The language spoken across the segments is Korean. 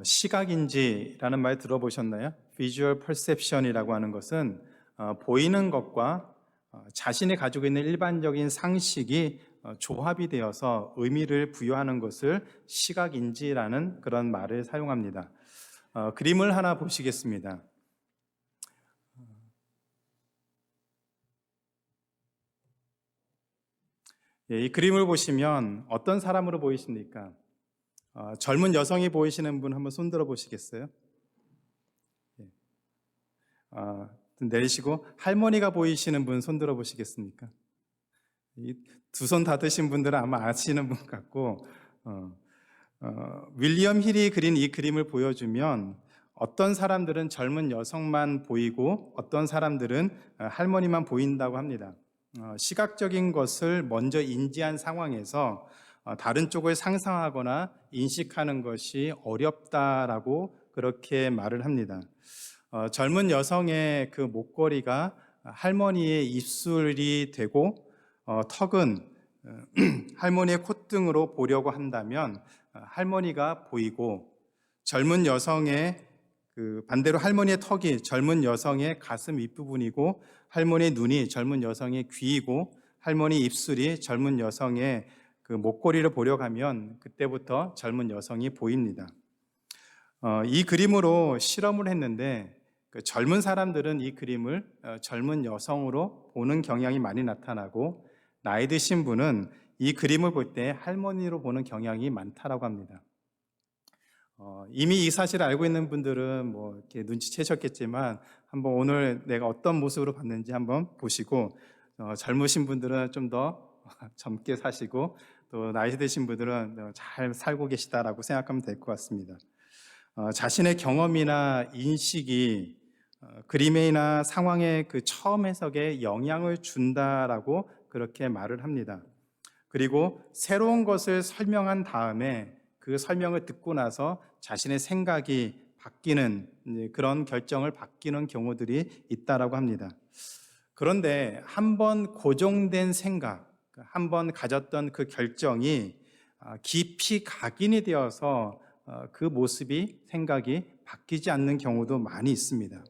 시각인지라는 말 들어보셨나요? Visual Perception이라고 하는 것은 보이는 것과 자신이 가지고 있는 일반적인 상식이 조합이 되어서 의미를 부여하는 것을 시각인지라는 그런 말을 사용합니다. 그림을 하나 보시겠습니다. 이 그림을 보시면 어떤 사람으로 보이십니까? 젊은 여성이 보이시는 분 한번 손 들어 보시겠어요? 내리시고 할머니가 보이시는 분 손 들어 보시겠습니까? 두 손 다 드신 분들은 아마 아시는 분 같고 윌리엄 힐이 그린 이 그림을 보여주면 어떤 사람들은 젊은 여성만 보이고 어떤 사람들은 할머니만 보인다고 합니다. 시각적인 것을 먼저 인지한 상황에서 다른 쪽을 상상하거나 인식하는 것이 어렵다라고 그렇게 말을 합니다. 젊은 여성의 그 목걸이가 할머니의 입술이 되고 턱은 할머니의 콧등으로 보려고 한다면 할머니가 보이고, 젊은 여성의 반대로 할머니의 턱이 젊은 여성의 가슴 윗부분이고, 할머니의 눈이 젊은 여성의 귀이고, 할머니 입술이 젊은 여성의 그 목걸이를 보려고 하면 그때부터 젊은 여성이 보입니다. 이 그림으로 실험을 했는데 젊은 사람들은 이 그림을 젊은 여성으로 보는 경향이 많이 나타나고, 나이 드신 분은 이 그림을 볼 때 할머니로 보는 경향이 많다라고 합니다. 이미 이 사실을 알고 있는 분들은 뭐 이렇게 눈치채셨겠지만 한번 오늘 내가 어떤 모습으로 봤는지 한번 보시고, 젊으신 분들은 좀 더 젊게 사시고 또 나이 드신 분들은 잘 살고 계시다라고 생각하면 될 것 같습니다. 자신의 경험이나 인식이 그림이나 상황의 그 처음 해석에 영향을 준다라고 그렇게 말을 합니다. 그리고 새로운 것을 설명한 다음에 그 설명을 듣고 나서 자신의 생각이 바뀌는 그런 결정을 바뀌는 경우들이 있다라고 합니다. 그런데 한번 고정된 생각, 한번 가졌던 그 결정이 깊이 각인이 되어서 그 모습이, 생각이 바뀌지 않는 경우도 많이 있습니다.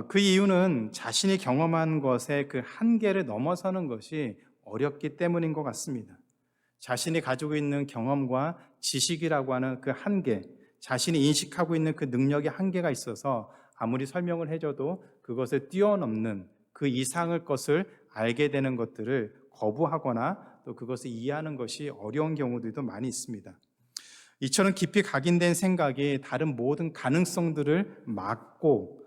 그 이유는 자신이 경험한 것의 그 한계를 넘어서는 것이 어렵기 때문인 것 같습니다. 자신이 가지고 있는 경험과 지식이라고 하는 그 한계, 자신이 인식하고 있는 그 능력의 한계가 있어서 아무리 설명을 해줘도 그것을 뛰어넘는 그 이상의 것을 알게 되는 것들을 거부하거나 또 그것을 이해하는 것이 어려운 경우들도 많이 있습니다. 이처럼 깊이 각인된 생각이 다른 모든 가능성들을 막고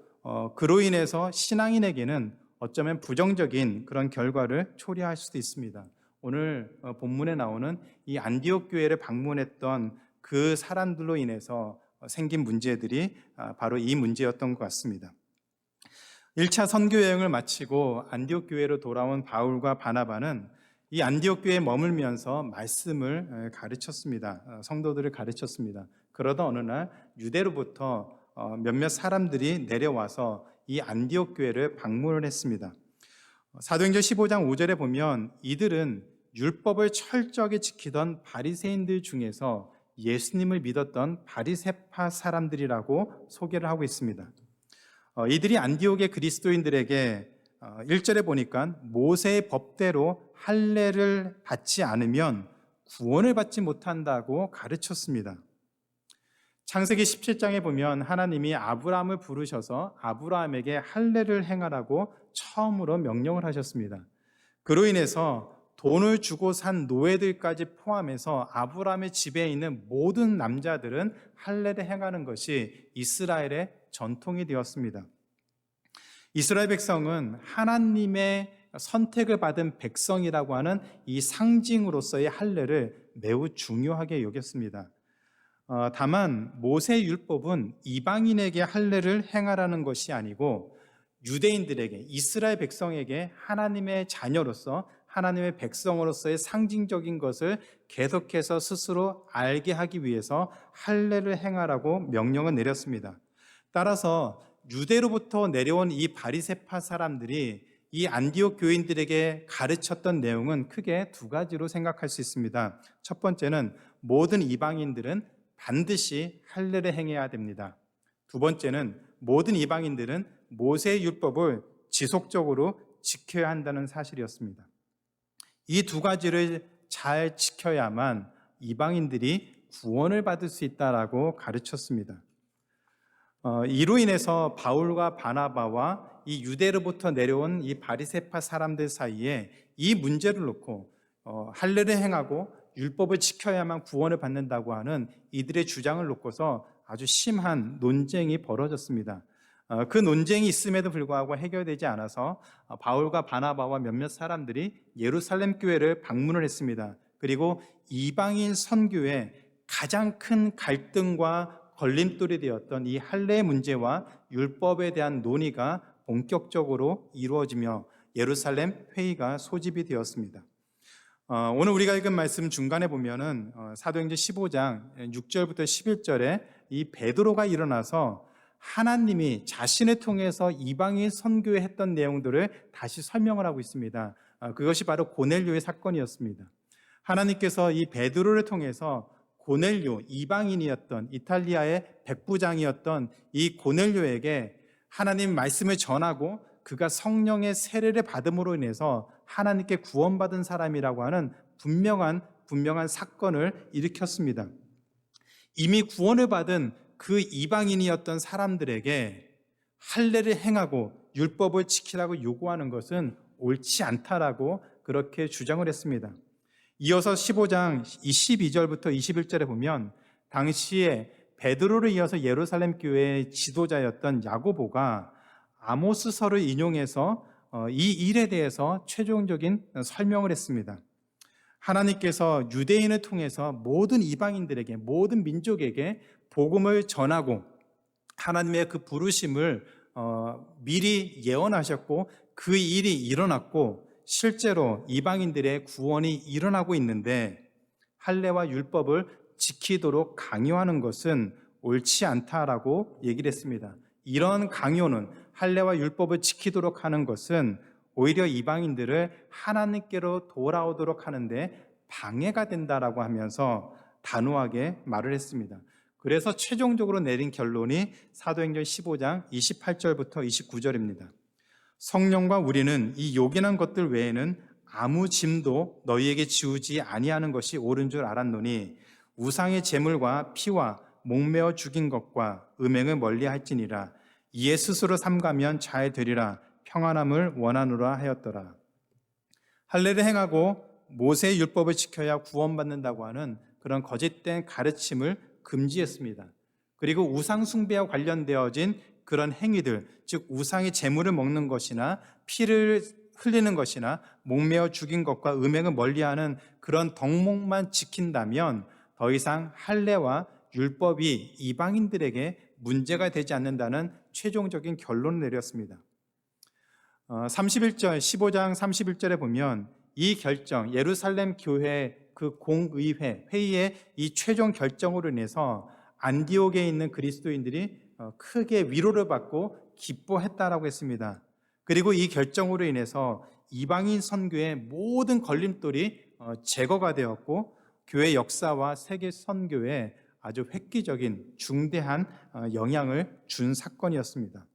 그로 인해서 신앙인에게는 어쩌면 부정적인 그런 결과를 초래할 수도 있습니다. 오늘 본문에 나오는 이 안디옥 교회를 방문했던 그 사람들로 인해서 생긴 문제들이 바로 이 문제였던 것 같습니다. 1차 선교 여행을 마치고 안디옥 교회로 돌아온 바울과 바나바는 이 안디옥 교회에 머물면서 말씀을 가르쳤습니다. 성도들을 가르쳤습니다. 그러다 어느 날 유대로부터 몇몇 사람들이 내려와서 이 안디옥 교회를 방문을 했습니다. 사도행전 15장 5절에 보면 이들은 율법을 철저하게 지키던 바리새인들 중에서 예수님을 믿었던 바리새파 사람들이라고 소개를 하고 있습니다. 이들이 안디옥의 그리스도인들에게 1절에 보니까 모세의 법대로 할례를 받지 않으면 구원을 받지 못한다고 가르쳤습니다. 창세기 17장에 보면 하나님이 아브라함을 부르셔서 아브라함에게 할례를 행하라고 처음으로 명령을 하셨습니다. 그로 인해서 돈을 주고 산 노예들까지 포함해서 아브라함의 집에 있는 모든 남자들은 할례를 행하는 것이 이스라엘의 전통이 되었습니다. 이스라엘 백성은 하나님의 선택을 받은 백성이라고 하는 이 상징으로서의 할례를 매우 중요하게 여겼습니다. 다만 모세 율법은 이방인에게 할례를 행하라는 것이 아니고 유대인들에게, 이스라엘 백성에게 하나님의 자녀로서, 하나님의 백성으로서의 상징적인 것을 계속해서 스스로 알게 하기 위해서 할례를 행하라고 명령을 내렸습니다. 따라서 유대로부터 내려온 이 바리새파 사람들이 이 안디옥 교인들에게 가르쳤던 내용은 크게 두 가지로 생각할 수 있습니다. 첫 번째는 모든 이방인들은 반드시 할례를 행해야 됩니다. 두 번째는 모든 이방인들은 모세의 율법을 지속적으로 지켜야 한다는 사실이었습니다. 이 두 가지를 잘 지켜야만 이방인들이 구원을 받을 수 있다라고 가르쳤습니다. 이로 인해서 바울과 바나바와 이 유대로부터 내려온 이 바리새파 사람들 사이에 이 문제를 놓고 할례를 행하고 율법을 지켜야만 구원을 받는다고 하는 이들의 주장을 놓고서 아주 심한 논쟁이 벌어졌습니다. 그 논쟁이 있음에도 불구하고 해결되지 않아서 바울과 바나바와 몇몇 사람들이 예루살렘 교회를 방문을 했습니다. 그리고 이방인 선교에 가장 큰 갈등과 걸림돌이 되었던 이 할례의 문제와 율법에 대한 논의가 본격적으로 이루어지며 예루살렘 회의가 소집이 되었습니다. 오늘 우리가 읽은 말씀 중간에 보면은 사도행전 15장 6절부터 11절에 이 베드로가 일어나서 하나님이 자신을 통해서 이방인 선교에 했던 내용들을 다시 설명을 하고 있습니다. 그것이 바로 고넬료의 사건이었습니다. 하나님께서 이 베드로를 통해서 고넬료, 이방인이었던 이탈리아의 백부장이었던 이 고넬료에게 하나님 말씀을 전하고 그가 성령의 세례를 받음으로 인해서 하나님께 구원받은 사람이라고 하는 분명한 사건을 일으켰습니다. 이미 구원을 받은 그 이방인이었던 사람들에게 할례를 행하고 율법을 지키라고 요구하는 것은 옳지 않다라고 그렇게 주장을 했습니다. 이어서 15장 22절부터 21절에 보면 당시에 베드로를 이어서 예루살렘 교회의 지도자였던 야고보가 아모스서를 인용해서 이 일에 대해서 최종적인 설명을 했습니다. 하나님께서 유대인을 통해서 모든 이방인들에게, 모든 민족에게 복음을 전하고 하나님의 그 부르심을 미리 예언하셨고 그 일이 일어났고 실제로 이방인들의 구원이 일어나고 있는데 할례와 율법을 지키도록 강요하는 것은 옳지 않다라고 얘기를 했습니다. 이런 강요는 할례와 율법을 지키도록 하는 것은 오히려 이방인들을 하나님께로 돌아오도록 하는데 방해가 된다라고 하면서 단호하게 말을 했습니다. 그래서 최종적으로 내린 결론이 사도행전 15장 28절부터 29절입니다. 성령과 우리는 이 요긴한 것들 외에는 아무 짐도 너희에게 지우지 아니하는 것이 옳은 줄 알았노니 우상의 제물과 피와 목매어 죽인 것과 음행을 멀리할지니라. 이에 스스로 삼가면 잘 되리라. 평안함을 원하노라 하였더라. 할례를 행하고 모세의 율법을 지켜야 구원받는다고 하는 그런 거짓된 가르침을 금지했습니다. 그리고 우상 숭배와 관련되어진 그런 행위들, 즉 우상의 제물을 먹는 것이나 피를 흘리는 것이나 목매어 죽인 것과 음행을 멀리하는 그런 덕목만 지킨다면 더 이상 할례와 율법이 이방인들에게 문제가 되지 않는다는 최종적인 결론을 내렸습니다. 31절, 15장 31절에 보면 이 결정, 예루살렘 교회 그 공의회, 회의의 이 최종 결정으로 인해서 안디옥에 있는 그리스도인들이 크게 위로를 받고 기뻐했다라고 했습니다. 그리고 이 결정으로 인해서 이방인 선교의 모든 걸림돌이 제거가 되었고 교회 역사와 세계 선교에 아주 획기적인 중대한 영향을 준 사건이었습니다.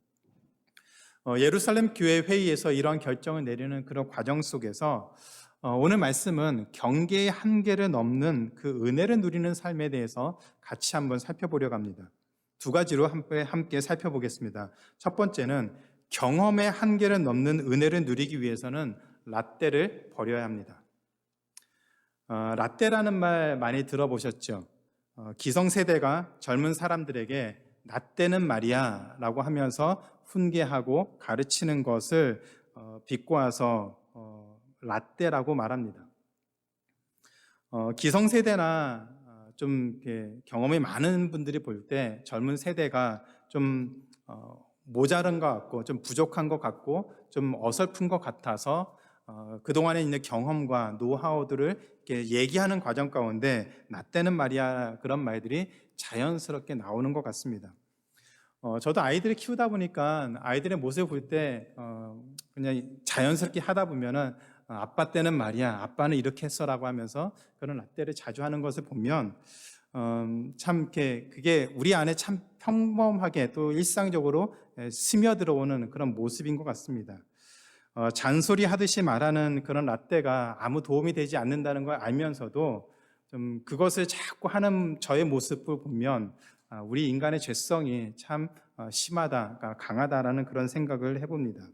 예루살렘 교회 회의에서 이런 결정을 내리는 그런 과정 속에서 오늘 말씀은 경계의 한계를 넘는 그 은혜를 누리는 삶에 대해서 같이 한번 살펴보려고 합니다. 두 가지로 함께 살펴보겠습니다. 첫 번째는 경험의 한계를 넘는 은혜를 누리기 위해서는 라떼를 버려야 합니다. 라떼라는 말 많이 들어보셨죠? 기성세대가 젊은 사람들에게 라떼는 말이야 라고 하면서 훈계하고 가르치는 것을 비꼬아서 라떼라고 말합니다. 기성세대나 좀 경험이 많은 분들이 볼 때 젊은 세대가 좀 모자란 것 같고 좀 부족한 것 같고 좀 어설픈 것 같아서 그동안에 있는 경험과 노하우들을 이렇게 얘기하는 과정 가운데 나 때는 말이야 그런 말들이 자연스럽게 나오는 것 같습니다. 저도 아이들을 키우다 보니까 아이들의 모습을 볼 때 그냥 자연스럽게 하다 보면은 아빠 때는 말이야 아빠는 이렇게 했어라고 하면서 그런 라떼를 자주 하는 것을 보면 참 이렇게 그게 우리 안에 참 평범하게 또 일상적으로 스며들어오는 그런 모습인 것 같습니다. 잔소리 하듯이 말하는 그런 라떼가 아무 도움이 되지 않는다는 걸 알면서도 좀 그것을 자꾸 하는 저의 모습을 보면 우리 인간의 죄성이 참 심하다, 강하다라는 그런 생각을 해봅니다.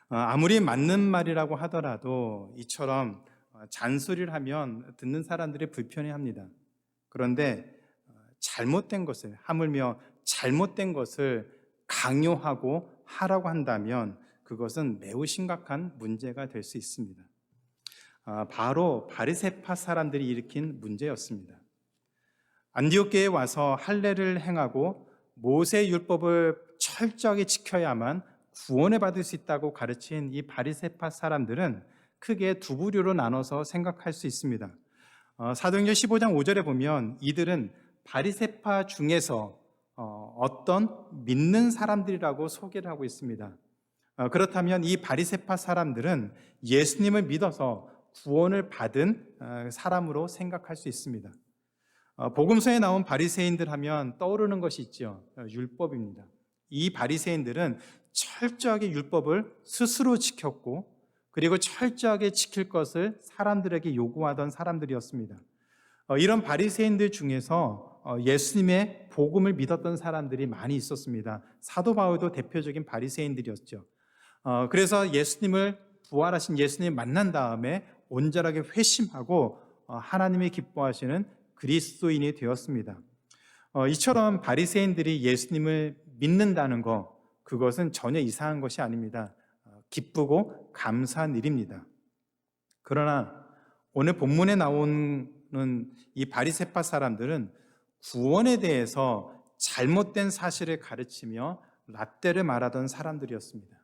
아무리 맞는 말이라고 하더라도 이처럼 잔소리를 하면 듣는 사람들이 불편해합니다. 그런데 잘못된 것을, 하물며 잘못된 것을 강요하고 하라고 한다면 그것은 매우 심각한 문제가 될 수 있습니다. 바로 바리새파 사람들이 일으킨 문제였습니다. 안디옥교에 와서 할례를 행하고 모세 율법을 철저하게 지켜야만 구원을 받을 수 있다고 가르친 이 바리새파 사람들은 크게 두 부류로 나눠서 생각할 수 있습니다. 사도행전 15장 5절에 보면 이들은 바리새파 중에서 어떤 믿는 사람들이라고 소개를 하고 있습니다. 그렇다면 이 바리새파 사람들은 예수님을 믿어서 구원을 받은 사람으로 생각할 수 있습니다. 복음서에 나온 바리새인들 하면 떠오르는 것이 있죠. 율법입니다. 이 바리새인들은 철저하게 율법을 스스로 지켰고 그리고 철저하게 지킬 것을 사람들에게 요구하던 사람들이었습니다. 이런 바리새인들 중에서 예수님의 복음을 믿었던 사람들이 많이 있었습니다. 사도 바울도 대표적인 바리새인들이었죠. 그래서 예수님을 부활하신 예수님을 만난 다음에 온전하게 회심하고 하나님이 기뻐하시는 그리스도인이 되었습니다. 이처럼 바리새인들이 예수님을 믿는다는 것, 그것은 전혀 이상한 것이 아닙니다. 기쁘고 감사한 일입니다. 그러나 오늘 본문에 나오는 이 바리새파 사람들은 구원에 대해서 잘못된 사실을 가르치며 라떼를 말하던 사람들이었습니다.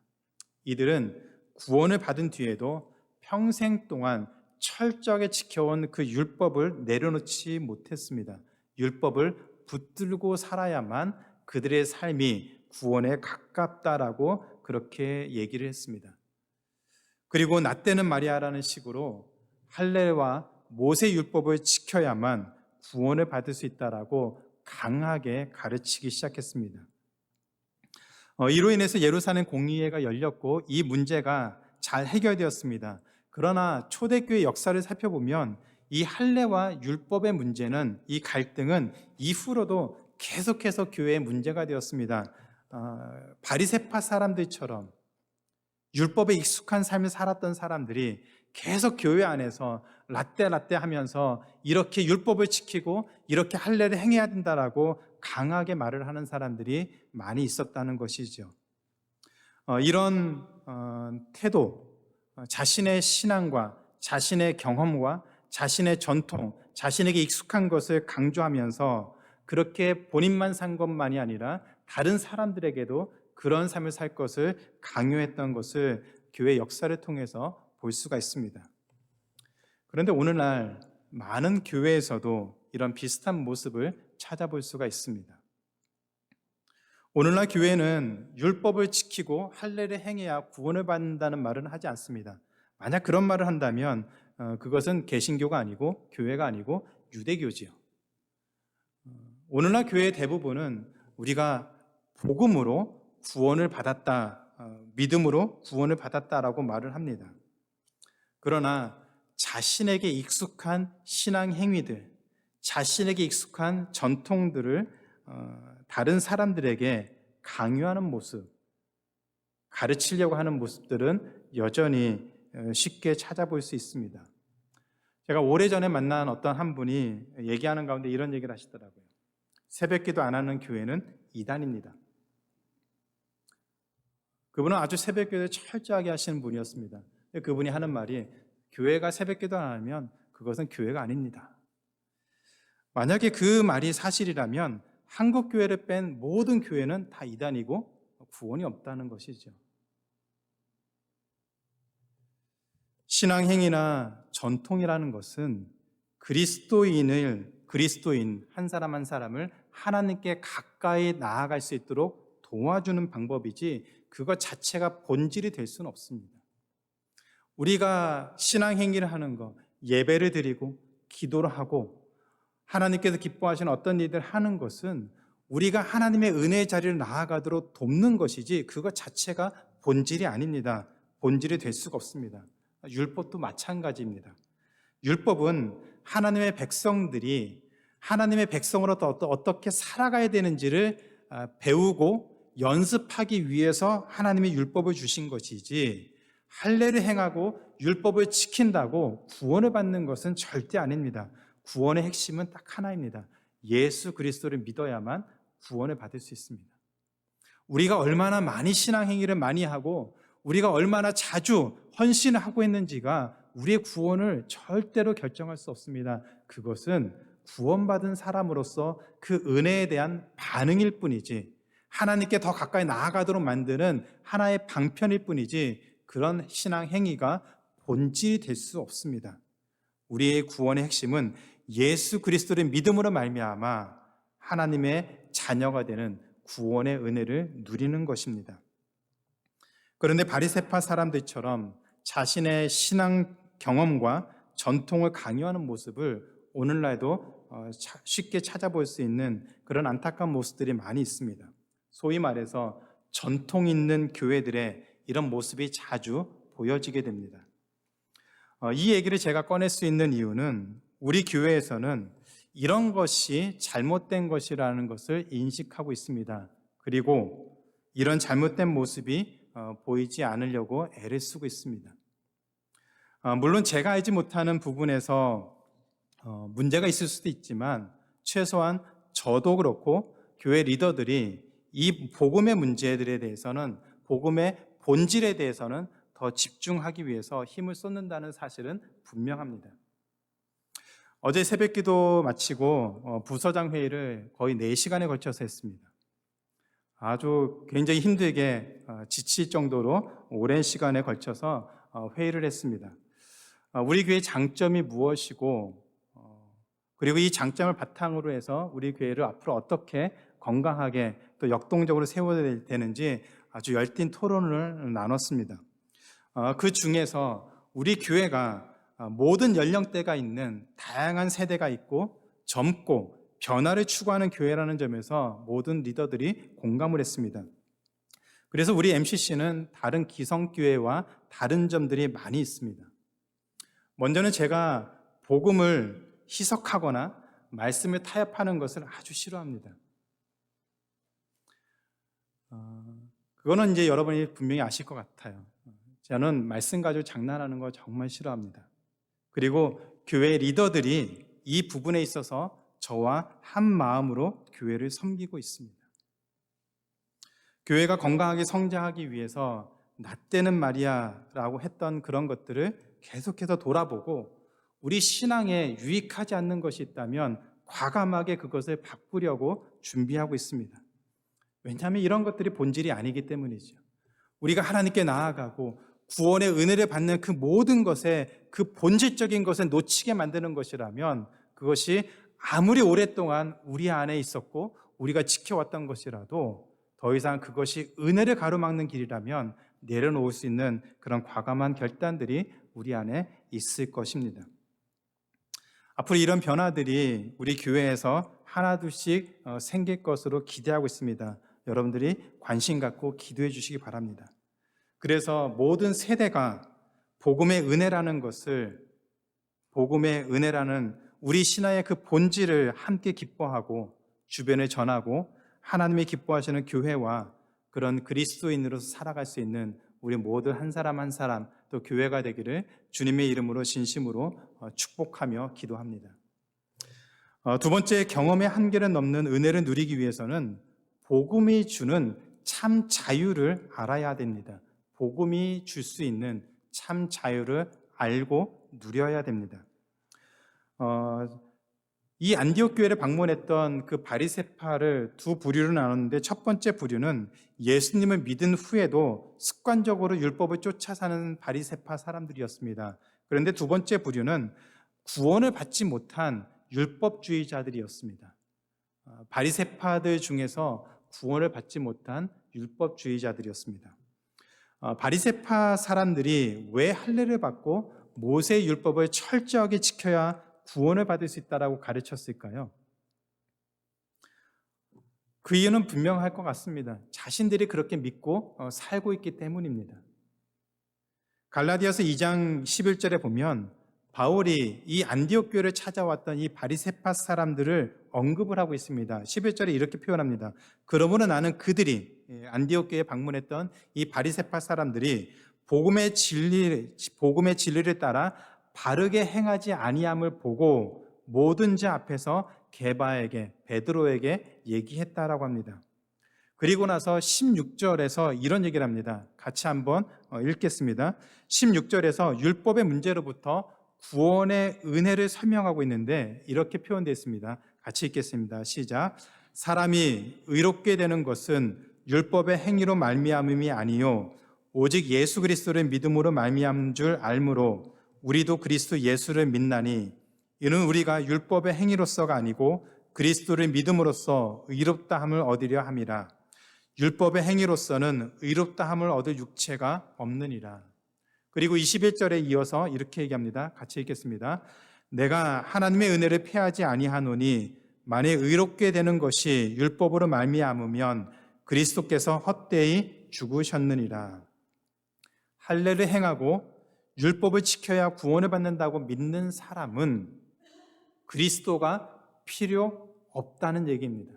이들은 구원을 받은 뒤에도 평생 동안 철저하게 지켜온 그 율법을 내려놓지 못했습니다. 율법을 붙들고 살아야만 그들의 삶이 구원에 가깝다라고 그렇게 얘기를 했습니다. 그리고 나 때는 말이야라는 식으로 할례와 모세 율법을 지켜야만 구원을 받을 수 있다라고 강하게 가르치기 시작했습니다. 이로 인해서 예루살렘 공의회가 열렸고 이 문제가 잘 해결되었습니다. 그러나 초대교회 역사를 살펴보면 이 할례와 율법의 문제는, 이 갈등은 이후로도 계속해서 교회의 문제가 되었습니다. 바리새파 사람들처럼 율법에 익숙한 삶을 살았던 사람들이 계속 교회 안에서 라떼 하면서 이렇게 율법을 지키고 이렇게 할례를 행해야 된다라고 강하게 말을 하는 사람들이 많이 있었다는 것이죠. 이런 태도, 자신의 신앙과 자신의 경험과 자신의 전통, 자신에게 익숙한 것을 강조하면서 그렇게 본인만 산 것만이 아니라 다른 사람들에게도 그런 삶을 살 것을 강요했던 것을 교회 역사를 통해서 볼 수가 있습니다. 그런데 오늘날 많은 교회에서도 이런 비슷한 모습을 찾아볼 수가 있습니다. 오늘날 교회는 율법을 지키고 할례를 행해야 구원을 받는다는 말은 하지 않습니다. 만약 그런 말을 한다면 그것은 개신교가 아니고 교회가 아니고 유대교지요. 오늘날 교회의 대부분은 우리가 복음으로 구원을 받았다, 믿음으로 구원을 받았다라고 말을 합니다. 그러나 자신에게 익숙한 신앙 행위들, 자신에게 익숙한 전통들을 다른 사람들에게 강요하는 모습, 가르치려고 하는 모습들은 여전히 쉽게 찾아볼 수 있습니다. 제가 오래전에 만난 어떤 한 분이 얘기하는 가운데 이런 얘기를 하시더라고요. 새벽기도 안 하는 교회는 이단입니다. 그분은 아주 새벽기도를 철저하게 하시는 분이었습니다. 그분이 하는 말이 교회가 새벽기도 안 하면 그것은 교회가 아닙니다. 만약에 그 말이 사실이라면 한국 교회를 뺀 모든 교회는 다 이단이고 구원이 없다는 것이죠. 신앙행위나 전통이라는 것은 그리스도인 한 사람 한 사람을 하나님께 가까이 나아갈 수 있도록 도와주는 방법이지 그것 자체가 본질이 될 수는 없습니다. 우리가 신앙행위를 하는 것, 예배를 드리고 기도를 하고 하나님께서 기뻐하시는 어떤 일들 하는 것은 우리가 하나님의 은혜의 자리를 나아가도록 돕는 것이지 그것 자체가 본질이 아닙니다. 본질이 될 수가 없습니다. 율법도 마찬가지입니다. 율법은 하나님의 백성들이 하나님의 백성으로서 어떻게 살아가야 되는지를 배우고 연습하기 위해서 하나님의 율법을 주신 것이지, 할례를 행하고 율법을 지킨다고 구원을 받는 것은 절대 아닙니다. 구원의 핵심은 딱 하나입니다. 예수 그리스도를 믿어야만 구원을 받을 수 있습니다. 우리가 얼마나 많이 신앙행위를 많이 하고 우리가 얼마나 자주 헌신을 하고 있는지가 우리의 구원을 절대로 결정할 수 없습니다. 그것은 구원받은 사람으로서 그 은혜에 대한 반응일 뿐이지, 하나님께 더 가까이 나아가도록 만드는 하나의 방편일 뿐이지, 그런 신앙 행위가 본질이 될 수 없습니다. 우리의 구원의 핵심은 예수 그리스도를 믿음으로 말미암아 하나님의 자녀가 되는 구원의 은혜를 누리는 것입니다. 그런데 바리새파 사람들처럼 자신의 신앙 경험과 전통을 강요하는 모습을 오늘날도 쉽게 찾아볼 수 있는 그런 안타까운 모습들이 많이 있습니다. 소위 말해서 전통 있는 교회들의 이런 모습이 자주 보여지게 됩니다. 이 얘기를 제가 꺼낼 수 있는 이유는 우리 교회에서는 이런 것이 잘못된 것이라는 것을 인식하고 있습니다. 그리고 이런 잘못된 모습이 보이지 않으려고 애를 쓰고 있습니다. 물론 제가 알지 못하는 부분에서 문제가 있을 수도 있지만 최소한 저도 그렇고 교회 리더들이 이 복음의 문제들에 대해서는, 복음의 본질에 대해서는 더 집중하기 위해서 힘을 쏟는다는 사실은 분명합니다. 어제 새벽기도 마치고 부서장 회의를 거의 4시간에 걸쳐서 했습니다. 아주 굉장히 힘들게 지칠 정도로 오랜 시간에 걸쳐서 회의를 했습니다. 우리 교회의 장점이 무엇이고, 그리고 이 장점을 바탕으로 해서 우리 교회를 앞으로 어떻게 건강하게 또 역동적으로 세워야 되는지 아주 열띤 토론을 나눴습니다. 그 중에서 우리 교회가 모든 연령대가 있는 다양한 세대가 있고 젊고 변화를 추구하는 교회라는 점에서 모든 리더들이 공감을 했습니다. 그래서 우리 MCC는 다른 기성교회와 다른 점들이 많이 있습니다. 먼저는 제가 복음을 희석하거나 말씀을 타협하는 것을 아주 싫어합니다. 그거는 이제 여러분이 분명히 아실 것 같아요. 저는 말씀 가지고 장난하는 거 정말 싫어합니다. 그리고 교회 리더들이 이 부분에 있어서 저와 한 마음으로 교회를 섬기고 있습니다. 교회가 건강하게 성장하기 위해서 나 때는 말이야라고 했던 그런 것들을 계속해서 돌아보고 우리 신앙에 유익하지 않는 것이 있다면 과감하게 그것을 바꾸려고 준비하고 있습니다. 왜냐하면 이런 것들이 본질이 아니기 때문이죠. 우리가 하나님께 나아가고 구원의 은혜를 받는 그 모든 것에 그 본질적인 것을 놓치게 만드는 것이라면 그것이 아무리 오랫동안 우리 안에 있었고 우리가 지켜왔던 것이라도 더 이상 그것이 은혜를 가로막는 길이라면 내려놓을 수 있는 그런 과감한 결단들이 우리 안에 있을 것입니다. 앞으로 이런 변화들이 우리 교회에서 하나둘씩 생길 것으로 기대하고 있습니다. 여러분들이 관심 갖고 기도해 주시기 바랍니다. 그래서 모든 세대가 복음의 은혜라는 것을, 복음의 은혜라는 우리 신앙의 그 본질을 함께 기뻐하고 주변에 전하고 하나님이 기뻐하시는 교회와 그런 그리스도인으로서 살아갈 수 있는 우리 모두 한 사람 한 사람 또 교회가 되기를 주님의 이름으로 진심으로 축복하며 기도합니다. 두 번째, 경험의 한계를 넘는 은혜를 누리기 위해서는 복음이 주는 참 자유를 알아야 됩니다. 복음이 줄 수 있는 참 자유를 알고 누려야 됩니다. 이 안디옥 교회를 방문했던 그 바리새파를 두 부류로 나눴는데, 첫 번째 부류는 예수님을 믿은 후에도 습관적으로 율법을 쫓아 사는 바리새파 사람들이었습니다. 그런데 두 번째 부류는 구원을 받지 못한 율법주의자들이었습니다. 바리새파들 중에서 구원을 받지 못한 율법주의자들이었습니다. 바리새파 사람들이 왜 할례를 받고 모세의 율법을 철저하게 지켜야 구원을 받을 수 있다라고 가르쳤을까요? 그 이유는 분명할 것 같습니다. 자신들이 그렇게 믿고 살고 있기 때문입니다. 갈라디아서 2장 11절에 보면 바울이 이 안디옥 교회를 찾아왔던 이 바리새파 사람들을 언급을 하고 있습니다. 11절에 이렇게 표현합니다. 그러므로 나는 그들이 안디옥 교회에 방문했던 이 바리새파 사람들이 복음의 진리를 따라 바르게 행하지 아니함을 보고 모든 자 앞에서 게바에게 베드로에게 얘기했다라고 합니다. 그리고 나서 16절에서 이런 얘기를 합니다. 같이 한번 읽겠습니다. 16절에서 율법의 문제로부터 구원의 은혜를 설명하고 있는데 이렇게 표현되어 있습니다. 같이 읽겠습니다. 시작. 사람이 의롭게 되는 것은 율법의 행위로 말미암음이 아니요 오직 예수 그리스도를 믿음으로 말미암은 줄 알므로 우리도 그리스도 예수를 믿나니 이는 우리가 율법의 행위로서가 아니고 그리스도를 믿음으로써 의롭다함을 얻으려 함이라. 율법의 행위로서는 의롭다함을 얻을 육체가 없느니라. 그리고 21절에 이어서 이렇게 얘기합니다. 같이 읽겠습니다. 내가 하나님의 은혜를 패하지 아니하노니 만일 의롭게 되는 것이 율법으로 말미암으면 그리스도께서 헛되이 죽으셨느니라. 할례를 행하고 율법을 지켜야 구원을 받는다고 믿는 사람은 그리스도가 필요 없다는 얘기입니다.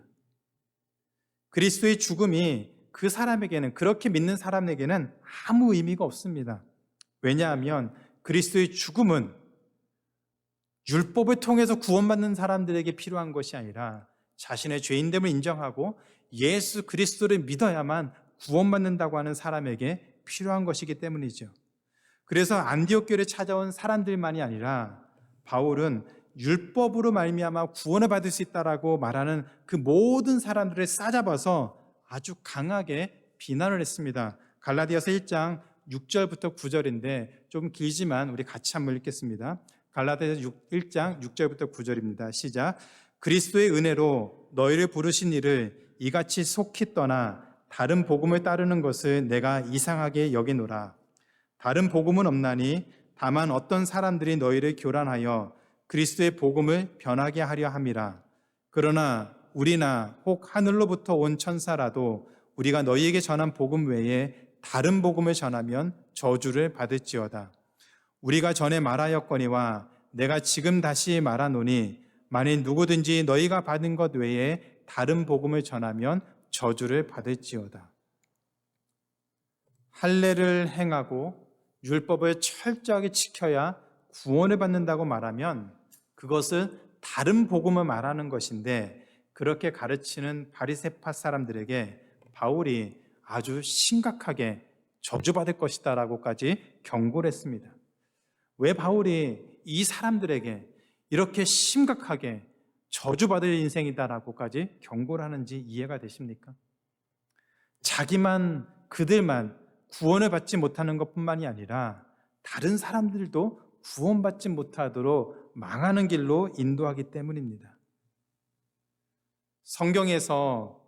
그리스도의 죽음이 그 사람에게는, 그렇게 믿는 사람에게는 아무 의미가 없습니다. 왜냐하면 그리스도의 죽음은 율법을 통해서 구원받는 사람들에게 필요한 것이 아니라 자신의 죄인됨을 인정하고 예수 그리스도를 믿어야만 구원받는다고 하는 사람에게 필요한 것이기 때문이죠. 그래서 안디옥 교회를 찾아온 사람들만이 아니라 바울은 율법으로 말미암아 구원을 받을 수 있다라고 말하는 그 모든 사람들을 싸잡아서 아주 강하게 비난을 했습니다. 갈라디아서 1장 6절부터 9절인데 좀 길지만 우리 같이 한번 읽겠습니다. 갈라디아서 1장 6절부터 9절입니다. 시작. 그리스도의 은혜로 너희를 부르신 이를 이같이 속히 떠나 다른 복음을 따르는 것을 내가 이상하게 여기노라. 다른 복음은 없나니 다만 어떤 사람들이 너희를 교란하여 그리스도의 복음을 변하게 하려 함이라. 그러나 우리나 혹 하늘로부터 온 천사라도 우리가 너희에게 전한 복음 외에 다른 복음을 전하면 저주를 받을지어다. 우리가 전에 말하였거니와 내가 지금 다시 말하노니 만일 누구든지 너희가 받은 것 외에 다른 복음을 전하면 저주를 받을지어다. 할례를 행하고 율법을 철저하게 지켜야 구원을 받는다고 말하면 그것은 다른 복음을 말하는 것인데 그렇게 가르치는 바리새파 사람들에게 바울이 아주 심각하게 저주받을 것이다라고까지 경고를 했습니다. 왜 바울이 이 사람들에게 이렇게 심각하게 저주받을 인생이다라고까지 경고를 하는지 이해가 되십니까? 자기만, 그들만 구원을 받지 못하는 것뿐만이 아니라 다른 사람들도 구원받지 못하도록 망하는 길로 인도하기 때문입니다. 성경에서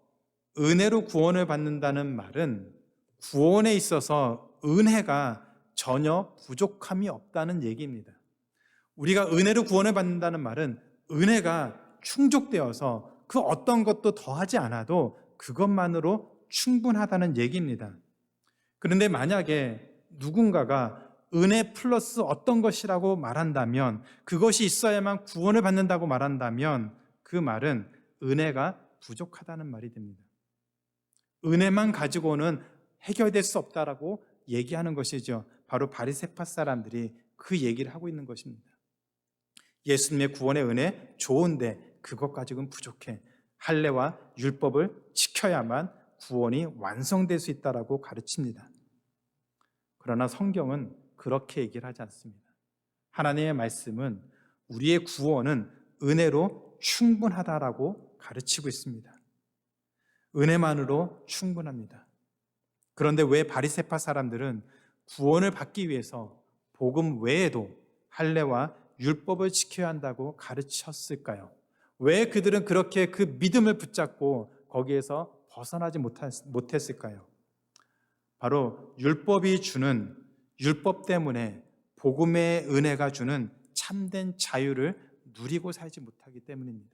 은혜로 구원을 받는다는 말은 구원에 있어서 은혜가 전혀 부족함이 없다는 얘기입니다. 우리가 은혜로 구원을 받는다는 말은 은혜가 충족되어서 그 어떤 것도 더하지 않아도 그것만으로 충분하다는 얘기입니다. 그런데 만약에 누군가가 은혜 플러스 어떤 것이라고 말한다면, 그것이 있어야만 구원을 받는다고 말한다면 그 말은 은혜가 부족하다는 말이 됩니다. 은혜만 가지고는 해결될 수 없다라고 얘기하는 것이죠. 바로 바리새파 사람들이 그 얘기를 하고 있는 것입니다. 예수님의 구원의 은혜 좋은데 그것 가지고는 부족해. 할례와 율법을 지켜야만 구원이 완성될 수 있다라고 가르칩니다. 그러나 성경은 그렇게 얘기를 하지 않습니다. 하나님의 말씀은 우리의 구원은 은혜로 충분하다라고 가르치고 있습니다. 은혜만으로 충분합니다. 그런데 왜 바리새파 사람들은 구원을 받기 위해서 복음 외에도 할례와 율법을 지켜야 한다고 가르쳤을까요? 왜 그들은 그렇게 그 믿음을 붙잡고 거기에서 벗어나지 못했을까요? 바로 율법이 주는, 율법 때문에 복음의 은혜가 주는 참된 자유를 누리고 살지 못하기 때문입니다.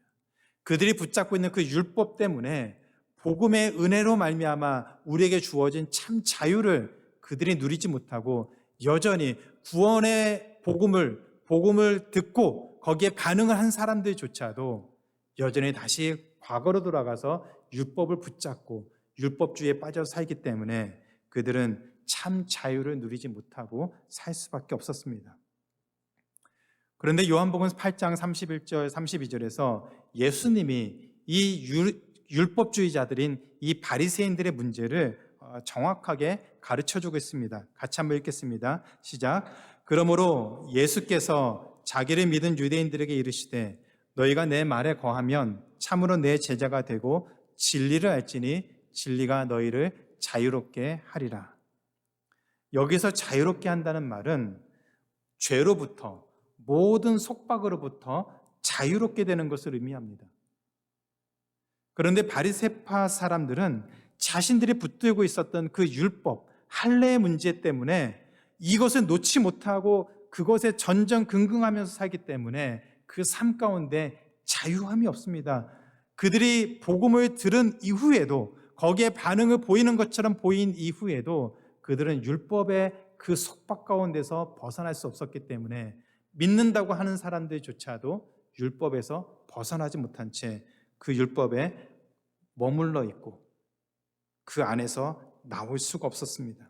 그들이 붙잡고 있는 그 율법 때문에 복음의 은혜로 말미암아 우리에게 주어진 참 자유를 그들이 누리지 못하고 여전히 구원의 복음을 듣고 거기에 반응을 한 사람들조차도 여전히 다시 과거로 돌아가서 율법을 붙잡고 율법주의에 빠져 살기 때문에 그들은 참 자유를 누리지 못하고 살 수밖에 없었습니다. 그런데 요한복음 8장 31절 32절에서 예수님이 이 율법주의자들인 이 바리새인들의 문제를 정확하게 가르쳐주고 있습니다. 같이 한번 읽겠습니다. 시작. 그러므로 예수께서 자기를 믿은 유대인들에게 이르시되 너희가 내 말에 거하면 참으로 내 제자가 되고 진리를 알지니 진리가 너희를 자유롭게 하리라. 여기서 자유롭게 한다는 말은 죄로부터 모든 속박으로부터 자유롭게 되는 것을 의미합니다. 그런데 바리새파 사람들은 자신들이 붙들고 있었던 그 율법, 할례의 문제 때문에 이것을 놓지 못하고 그것에 전전긍긍하면서 살기 때문에 그 삶 가운데 자유함이 없습니다. 그들이 복음을 들은 이후에도 거기에 반응을 보이는 것처럼 보인 이후에도 그들은 율법의 그 속박 가운데서 벗어날 수 없었기 때문에 믿는다고 하는 사람들조차도 율법에서 벗어나지 못한 채 그 율법에 머물러 있고 그 안에서 나올 수가 없었습니다.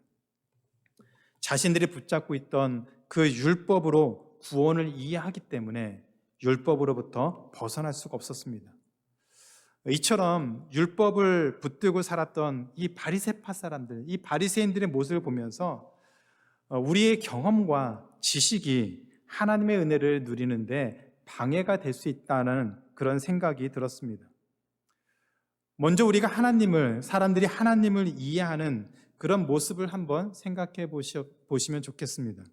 자신들이 붙잡고 있던 그 율법으로 구원을 이해하기 때문에 율법으로부터 벗어날 수가 없었습니다. 이처럼 율법을 붙들고 살았던 이 바리새파 사람들, 이 바리새인들의 모습을 보면서 우리의 경험과 지식이 하나님의 은혜를 누리는데 방해가 될 수 있다는 그런 생각이 들었습니다. 먼저 우리가 사람들이 하나님을 이해하는 그런 모습을 한번 생각해 보시면 좋겠습니다.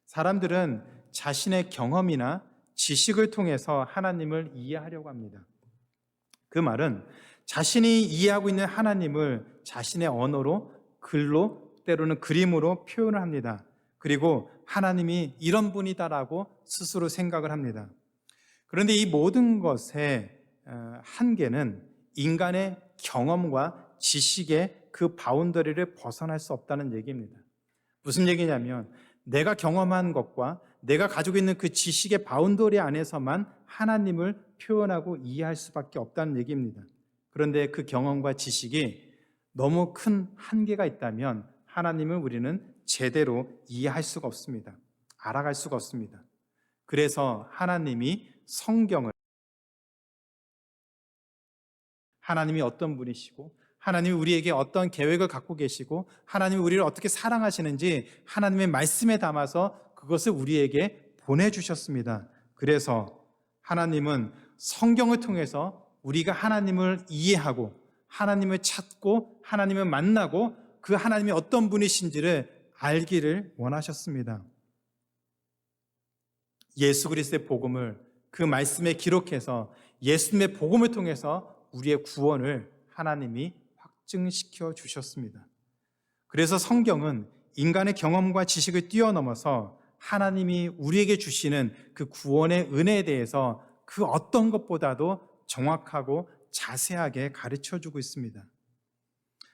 사람들은 자신의 경험이나 지식을 통해서 하나님을 이해하려고 합니다. 그 말은 자신이 이해하고 있는 하나님을 자신의 언어로, 글로, 때로는 그림으로 표현을 합니다. 그리고 하나님이 이런 분이다라고 스스로 생각을 합니다. 그런데 이 모든 것의 한계는 인간의 경험과 지식의 그 바운더리를 벗어날 수 없다는 얘기입니다. 무슨 얘기냐면 내가 경험한 것과 내가 가지고 있는 그 지식의 바운더리 안에서만 하나님을 표현하고 이해할 수밖에 없다는 얘기입니다. 그런데 그 경험과 지식이 너무 큰 한계가 있다면 하나님을 우리는 제대로 이해할 수가 없습니다. 알아갈 수가 없습니다. 그래서 하나님이 어떤 분이시고 하나님이 우리에게 어떤 계획을 갖고 계시고 하나님이 우리를 어떻게 사랑하시는지 하나님의 말씀에 담아서 그것을 우리에게 보내주셨습니다. 그래서 하나님은 성경을 통해서 우리가 하나님을 이해하고 하나님을 찾고 하나님을 만나고 그 하나님이 어떤 분이신지를 알기를 원하셨습니다. 예수 그리스도의 복음을 그 말씀에 기록해서 예수님의 복음을 통해서 우리의 구원을 하나님이 확증시켜 주셨습니다. 그래서 성경은 인간의 경험과 지식을 뛰어넘어서 하나님이 우리에게 주시는 그 구원의 은혜에 대해서 그 어떤 것보다도 정확하고 자세하게 가르쳐주고 있습니다.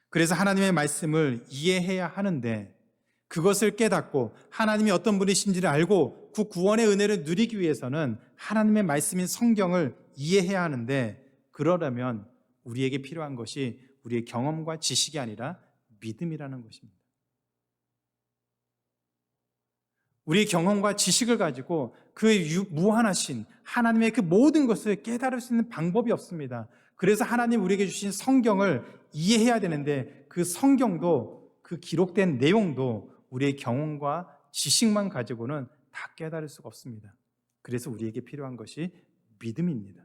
그래서 하나님의 말씀을 이해해야 하는데 그것을 깨닫고 하나님이 어떤 분이신지를 알고 그 구원의 은혜를 누리기 위해서는 하나님의 말씀인 성경을 이해해야 하는데 그러려면 우리에게 필요한 것이 우리의 경험과 지식이 아니라 믿음이라는 것입니다. 우리의 경험과 지식을 가지고 그 무한하신 하나님의 그 모든 것을 깨달을 수 있는 방법이 없습니다. 그래서 하나님 우리에게 주신 성경을 이해해야 되는데 그 성경도 그 기록된 내용도 우리의 경험과 지식만 가지고는 다 깨달을 수가 없습니다. 그래서 우리에게 필요한 것이 믿음입니다.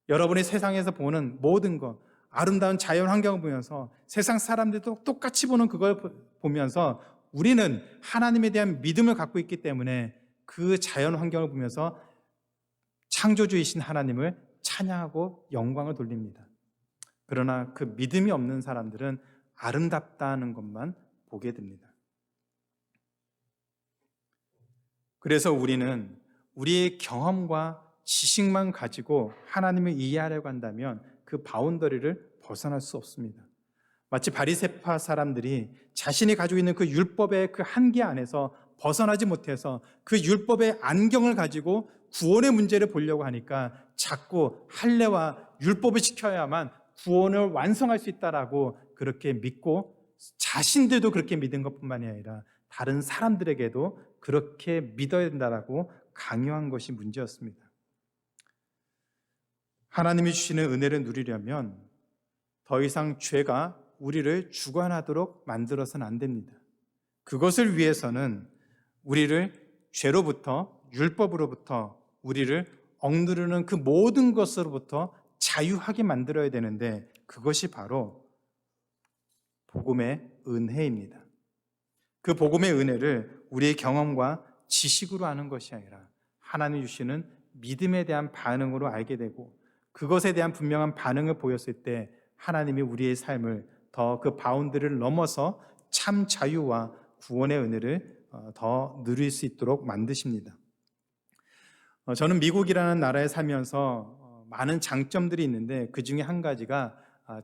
여러분이 세상에서 보는 모든 것, 아름다운 자연 환경을 보면서 세상 사람들도 똑같이 보는 그걸 보면서 우리는 하나님에 대한 믿음을 갖고 있기 때문에 그 자연 환경을 보면서 창조주이신 하나님을 찬양하고 영광을 돌립니다. 그러나 그 믿음이 없는 사람들은 아름답다는 것만 보게 됩니다. 그래서 우리는 우리의 경험과 지식만 가지고 하나님을 이해하려고 한다면 그 바운더리를 벗어날 수 없습니다. 마치 바리새파 사람들이 자신이 가지고 있는 그 율법의 그 한계 안에서 벗어나지 못해서 그 율법의 안경을 가지고 구원의 문제를 보려고 하니까 자꾸 할례와 율법을 지켜야만 구원을 완성할 수 있다라고 그렇게 믿고 자신들도 그렇게 믿은 것뿐만이 아니라 다른 사람들에게도 그렇게 믿어야 된다라고 강요한 것이 문제였습니다. 하나님이 주시는 은혜를 누리려면 더 이상 죄가 우리를 주관하도록 만들어서는 안 됩니다. 그것을 위해서는 우리를 죄로부터, 율법으로부터 우리를 억누르는 그 모든 것으로부터 자유하게 만들어야 되는데 그것이 바로 복음의 은혜입니다. 그 복음의 은혜를 우리의 경험과 지식으로 아는 것이 아니라 하나님 주시는 믿음에 대한 반응으로 알게 되고 그것에 대한 분명한 반응을 보였을 때 하나님이 우리의 삶을 더 그 바운드를 넘어서 참 자유와 구원의 은혜를 더 누릴 수 있도록 만드십니다. 저는 미국이라는 나라에 살면서 많은 장점들이 있는데 그 중에 한 가지가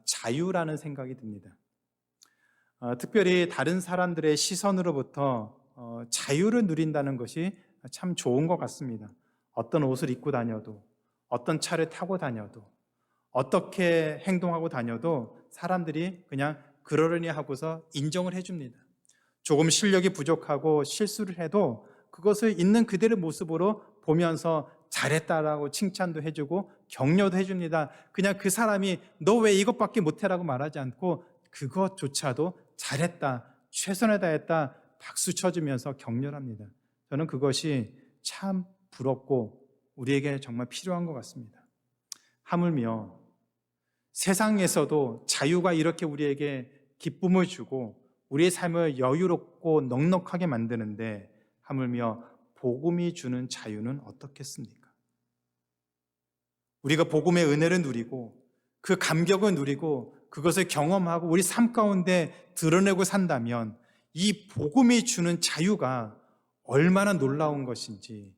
자유라는 생각이 듭니다. 특별히 다른 사람들의 시선으로부터 자유를 누린다는 것이 참 좋은 것 같습니다. 어떤 옷을 입고 다녀도, 어떤 차를 타고 다녀도, 어떻게 행동하고 다녀도 사람들이 그냥 그러려니 하고서 인정을 해줍니다. 조금 실력이 부족하고 실수를 해도 그것을 있는 그대로 모습으로 보면서 잘했다라고 칭찬도 해주고 격려도 해줍니다. 그냥 그 사람이 너 왜 이것밖에 못해라고 말하지 않고 그것조차도 잘했다, 최선을 다했다 박수 쳐주면서 격려합니다. 저는 그것이 참 부럽고 우리에게 정말 필요한 것 같습니다. 하물며 세상에서도 자유가 이렇게 우리에게 기쁨을 주고 우리의 삶을 여유롭고 넉넉하게 만드는데 하물며 복음이 주는 자유는 어떻겠습니까? 우리가 복음의 은혜를 누리고 그 감격을 누리고 그것을 경험하고 우리 삶 가운데 드러내고 산다면 이 복음이 주는 자유가 얼마나 놀라운 것인지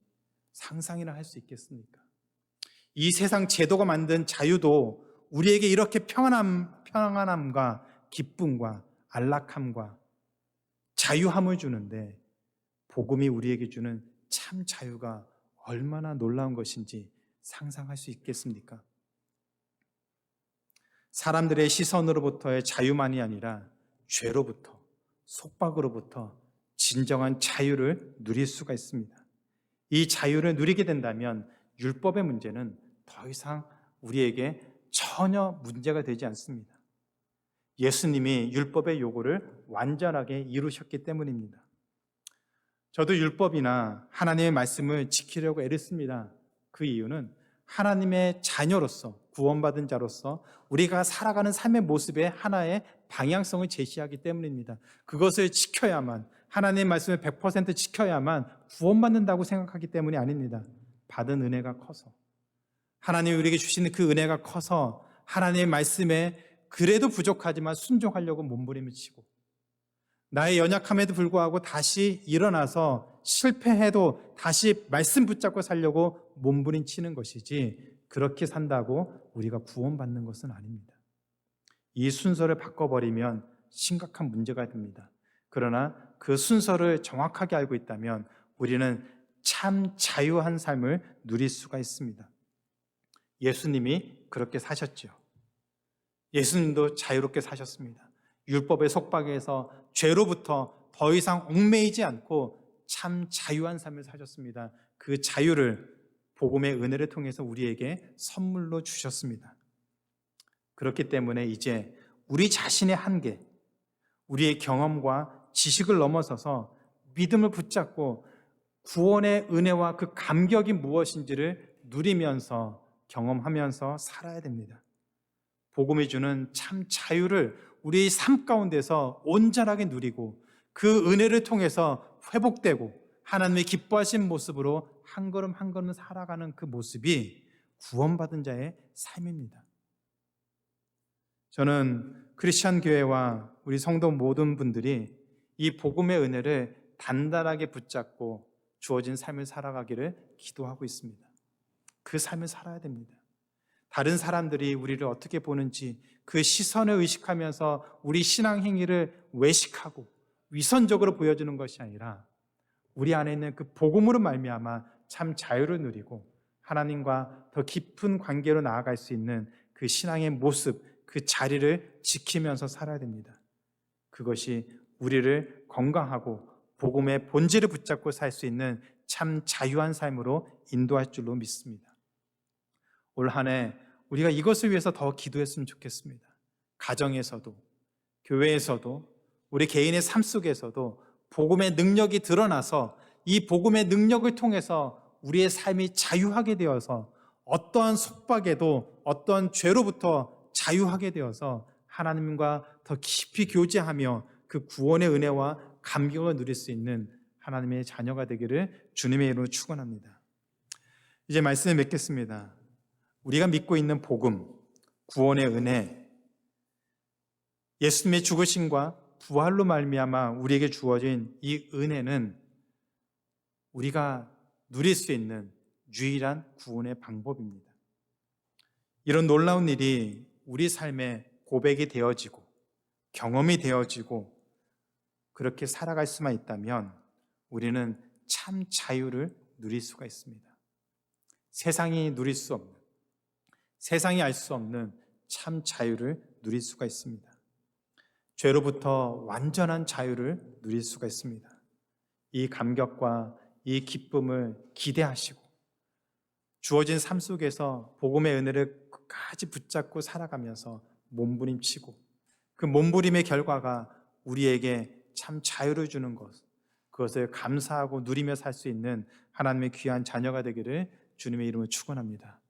상상이나 할 수 있겠습니까? 이 세상 제도가 만든 자유도 우리에게 이렇게 평안함과 기쁨과 안락함과 자유함을 주는데 복음이 우리에게 주는 참 자유가 얼마나 놀라운 것인지 상상할 수 있겠습니까? 사람들의 시선으로부터의 자유만이 아니라 죄로부터, 속박으로부터 진정한 자유를 누릴 수가 있습니다. 이 자유를 누리게 된다면 율법의 문제는 더 이상 우리에게 전혀 문제가 되지 않습니다. 예수님이 율법의 요구를 완전하게 이루셨기 때문입니다. 저도 율법이나 하나님의 말씀을 지키려고 애를 씁니다. 그 이유는 하나님의 자녀로서 구원받은 자로서 우리가 살아가는 삶의 모습의 하나의 방향성을 제시하기 때문입니다. 그것을 지켜야만 하나님의 말씀을 100% 지켜야만 구원받는다고 생각하기 때문이 아닙니다. 받은 은혜가 커서 하나님이 우리에게 주시는 그 은혜가 커서 하나님의 말씀에 그래도 부족하지만 순종하려고 몸부림을 치고 나의 연약함에도 불구하고 다시 일어나서 실패해도 다시 말씀 붙잡고 살려고 몸부림치는 것이지 그렇게 산다고 우리가 구원받는 것은 아닙니다. 이 순서를 바꿔버리면 심각한 문제가 됩니다. 그러나 그 순서를 정확하게 알고 있다면 우리는 참 자유한 삶을 누릴 수가 있습니다. 예수님이 그렇게 사셨죠. 예수님도 자유롭게 사셨습니다. 율법의 속박에서 죄로부터 더 이상 얽매이지 않고 참 자유한 삶을 사셨습니다. 그 자유를 복음의 은혜를 통해서 우리에게 선물로 주셨습니다. 그렇기 때문에 이제 우리 자신의 한계, 우리의 경험과 지식을 넘어서서 믿음을 붙잡고 구원의 은혜와 그 감격이 무엇인지를 누리면서 경험하면서 살아야 됩니다. 복음이 주는 참 자유를 우리 삶 가운데서 온전하게 누리고 그 은혜를 통해서 회복되고 하나님의 기뻐하신 모습으로 한 걸음 한 걸음 살아가는 그 모습이 구원받은 자의 삶입니다. 저는 크리스천 교회와 우리 성도 모든 분들이 이 복음의 은혜를 단단하게 붙잡고 주어진 삶을 살아가기를 기도하고 있습니다. 그 삶을 살아야 됩니다. 다른 사람들이 우리를 어떻게 보는지 그 시선을 의식하면서 우리 신앙 행위를 외식하고 위선적으로 보여주는 것이 아니라 우리 안에 있는 그 복음으로 말미암아 참 자유를 누리고 하나님과 더 깊은 관계로 나아갈 수 있는 그 신앙의 모습, 그 자리를 지키면서 살아야 됩니다. 그것이 우리를 건강하고 복음의 본질을 붙잡고 살 수 있는 참 자유한 삶으로 인도할 줄로 믿습니다. 올 한 해 우리가 이것을 위해서 더 기도했으면 좋겠습니다. 가정에서도, 교회에서도, 우리 개인의 삶 속에서도 복음의 능력이 드러나서 이 복음의 능력을 통해서 우리의 삶이 자유하게 되어서 어떠한 속박에도 어떠한 죄로부터 자유하게 되어서 하나님과 더 깊이 교제하며 그 구원의 은혜와 감격을 누릴 수 있는 하나님의 자녀가 되기를 주님의 이름으로 축원합니다. 이제 말씀을 맺겠습니다. 우리가 믿고 있는 복음, 구원의 은혜, 예수님의 죽으심과 부활로 말미암아 우리에게 주어진 이 은혜는 우리가 누릴 수 있는 유일한 구원의 방법입니다. 이런 놀라운 일이 우리 삶에 고백이 되어지고 경험이 되어지고 그렇게 살아갈 수만 있다면 우리는 참 자유를 누릴 수가 있습니다. 세상이 누릴 수 없는, 세상이 알 수 없는 참 자유를 누릴 수가 있습니다. 죄로부터 완전한 자유를 누릴 수가 있습니다. 이 감격과 이 기쁨을 기대하시고 주어진 삶 속에서 복음의 은혜를 끝까지 붙잡고 살아가면서 몸부림치고 그 몸부림의 결과가 우리에게 참 자유를 주는 것, 그것을 감사하고 누리며 살 수 있는 하나님의 귀한 자녀가 되기를 주님의 이름으로 축원합니다.